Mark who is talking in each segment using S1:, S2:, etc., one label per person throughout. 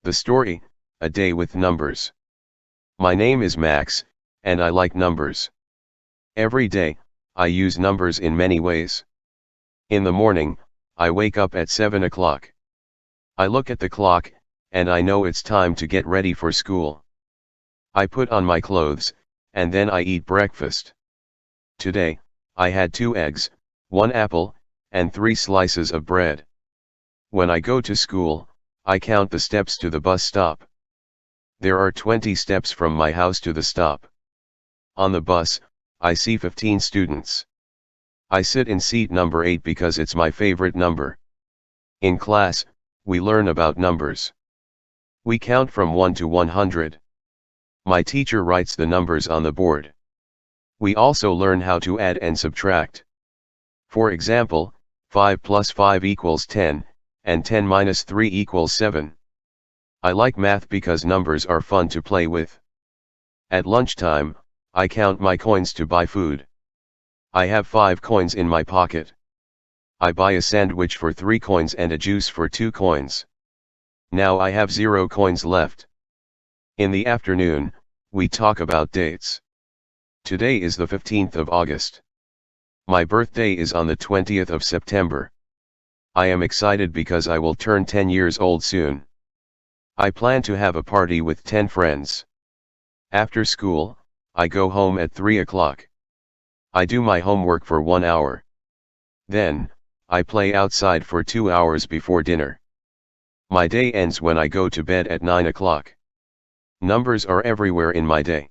S1: The story, A Day with Numbers. My name is Max, and I like numbers. Every day, I use numbers in many ways. In the morning, I wake up at 7 o'clock. I look at the clock, and I know it's time to get ready for school. I put on my clothes, and then I eat breakfast. Today, I had 2 eggs, 1 apple, and 3 slices of bread. When I go to school, I count the steps to the bus stop. There are 20 steps from my house to the stop. On the bus, I see 15 students. I sit in seat number 8 because it's my favorite number. In class, we learn about numbers. We count from 1 to 100. My teacher writes the numbers on the board. We also learn how to add and subtract. For example, 5 plus 5 equals 10, and 10 minus 3 equals 7. I like math because numbers are fun to play with. At lunchtime, I count my coins to buy food. I have 5 coins in my pocket. I buy a sandwich for 3 coins and a juice for 2 coins. Now I have 0 coins left. In the afternoon, we talk about dates. Today is the 15th of August. My birthday is on the 20th of September. I am excited because I will turn 10 years old soon. I plan to have a party with 10 friends. After school, I go home at 3 o'clock. I do my homework for 1 hour. Then, I play outside for 2 hours before dinner. My day ends when I go to bed at 9 o'clock. Numbers are everywhere in my day.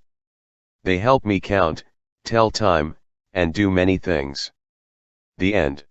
S1: They help me count, tell time, and do many things. The end.